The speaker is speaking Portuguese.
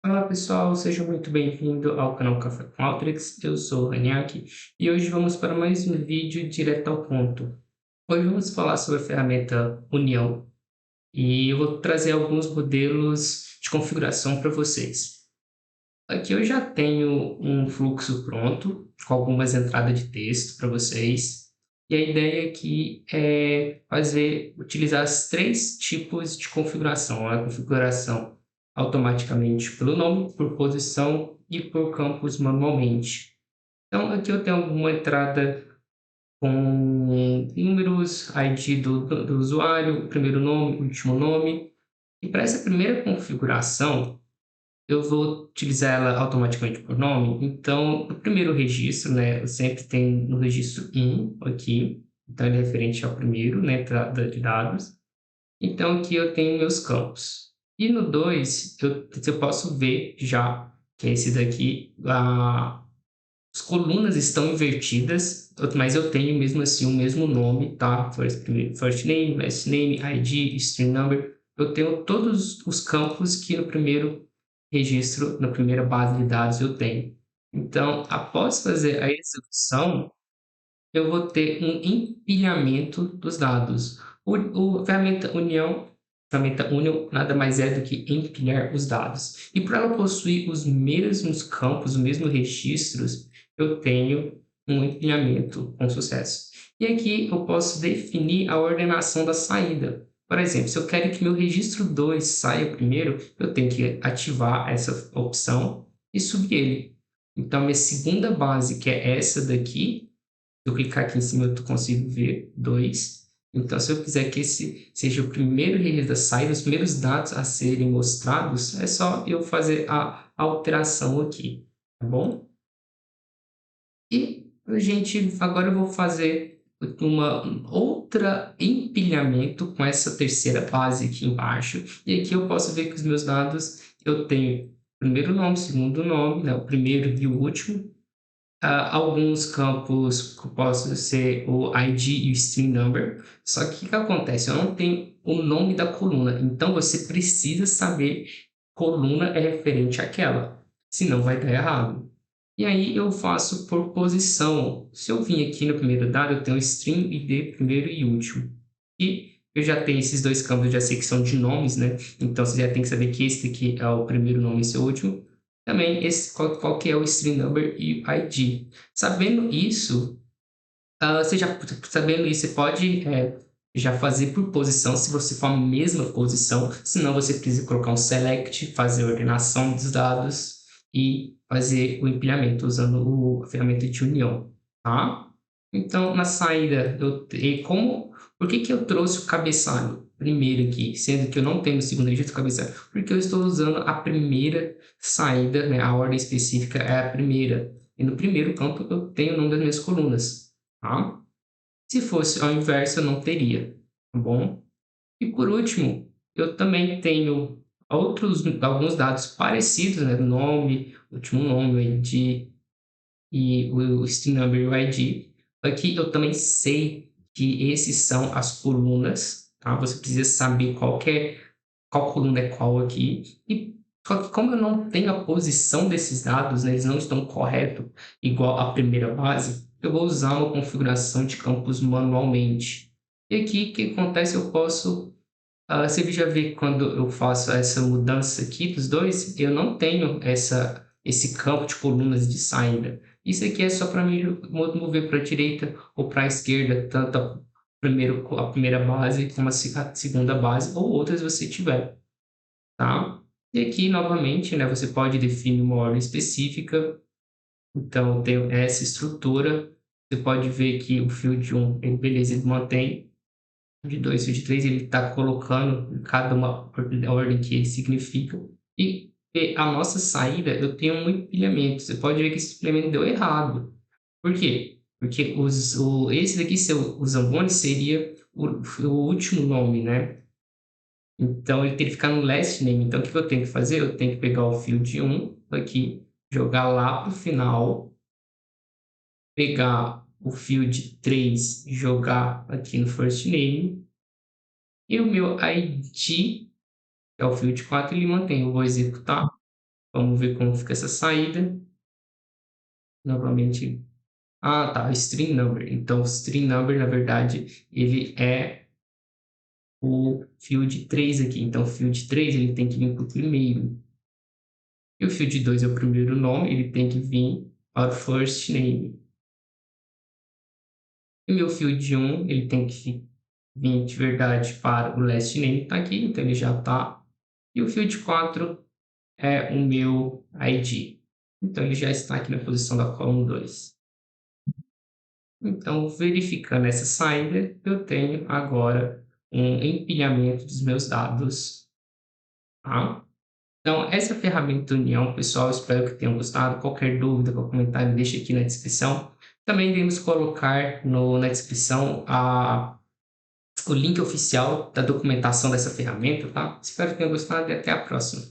Olá pessoal, seja muito bem-vindo ao canal Café com Alteryx. Eu sou o Raniak e hoje vamos para mais um vídeo direto ao ponto. Hoje vamos falar sobre a ferramenta União e eu vou trazer alguns modelos de configuração para vocês. Aqui eu já tenho um fluxo pronto com algumas entradas de texto para vocês. E a ideia aqui é utilizar os três tipos de configuração. A configuração automaticamente pelo nome, por posição e por campos manualmente. Então aqui eu tenho alguma entrada com números, ID do usuário, primeiro nome, último nome. E para essa primeira configuração, eu vou utilizar ela automaticamente por nome. Então, no primeiro registro, né, eu sempre tenho no registro 1 aqui, então ele é referente ao primeiro, né, de dados. Então, aqui eu tenho meus campos. E no 2, eu posso ver já que é esse daqui, as colunas estão invertidas, mas eu tenho mesmo assim o mesmo nome, tá? First name, last name, ID, string number. Eu tenho todos os campos que no primeiro registro, na primeira base de dados eu tenho. Então, após fazer a execução, eu vou ter um empilhamento dos dados. A ferramenta Union nada mais é do que empilhar os dados. E para ela possuir os mesmos campos, os mesmos registros, eu tenho um empilhamento com sucesso. E aqui eu posso definir a ordenação da saída. Por exemplo, se eu quero que meu registro 2 saia primeiro, eu tenho que ativar essa opção e subir ele. Então, minha segunda base, que é essa daqui, se eu clicar aqui em cima, eu consigo ver 2. Então, se eu quiser que esse seja o primeiro registro da saída, os primeiros dados a serem mostrados, é só eu fazer a alteração aqui, tá bom? E, agora eu vou fazer uma outra empilhamento com essa terceira base aqui embaixo. E aqui eu posso ver que os meus dados, eu tenho primeiro nome, segundo nome, né, o primeiro e o último. Alguns campos que possam ser o ID e o string number, só que o que acontece? Eu não tenho o nome da coluna, então você precisa saber coluna é referente àquela, senão vai dar errado. E aí eu faço por posição. Se eu vim aqui no primeiro dado, eu tenho string, ID, primeiro e último. E eu já tenho esses dois campos, já sei que são de nomes, né? Então você já tem que saber que esse aqui é o primeiro nome e esse é o último. Também qual que é o string number e o ID. Sabendo isso, você pode já fazer por posição, se você for a mesma posição, senão você precisa colocar um select, fazer a ordenação dos dados e fazer o empilhamento usando a ferramenta de união, tá? Então, na saída, por que eu trouxe o cabeçalho primeiro aqui, sendo que eu não tenho o segundo registro cabeçalho? Porque eu estou usando a primeira saída, né? A ordem específica é a primeira. E no primeiro campo eu tenho o nome das minhas colunas, tá? Se fosse ao inverso, eu não teria, tá bom? E por último, eu também tenho alguns dados parecidos, né? Nome, último nome, o ID e o string number e o ID. Aqui eu também sei que esses são as colunas, tá? Você precisa saber qual coluna é qual aqui. E só que como eu não tenho a posição desses dados, né, eles não estão corretos, igual à primeira base, eu vou usar uma configuração de campos manualmente. E aqui, o que acontece? Eu posso... você já vê que quando eu faço essa mudança aqui dos dois, eu não tenho esse campo de colunas de saída. Isso aqui é só para me mover para a direita ou para a esquerda, tanto a primeira base como a segunda base, ou outras você tiver, tá? E aqui, novamente, né, você pode definir uma ordem específica. Então, eu tenho essa estrutura. Você pode ver que o field 1, ele, beleza, ele mantém. De 2, field 3, ele está colocando em cada uma ordem que ele significa. E a nossa saída, eu tenho um empilhamento. Você pode ver que esse empilhamento deu errado. Por quê? Porque esse daqui, o Zamboni, seria o último nome, né? Então, ele tem que ficar no last name. Então, o que eu tenho que fazer? Eu tenho que pegar o field 1 aqui, jogar lá para o final, pegar o field 3, jogar aqui no first name, e o meu ID, que é o field 4, ele mantém. Eu vou executar. Vamos ver como fica essa saída. Novamente. Ah, tá, string number. Então, o string number, na verdade, ele é o field 3 aqui. Então, o field 3 ele tem que vir para o primeiro. E o field 2 é o primeiro nome, ele tem que vir para o first name. E o meu field 1, ele tem que vir de verdade para o last name, está aqui, então ele já está. E o field 4 é o meu ID. Então, ele já está aqui na posição da coluna 2. Então, verificando essa saída, eu tenho agora um empilhamento dos meus dados. Tá? Então, essa ferramenta União, pessoal, espero que tenham gostado. Qualquer dúvida, qualquer comentário, deixa aqui na descrição. Também devemos colocar na descrição o link oficial da documentação dessa ferramenta, tá? Espero que tenham gostado e até a próxima.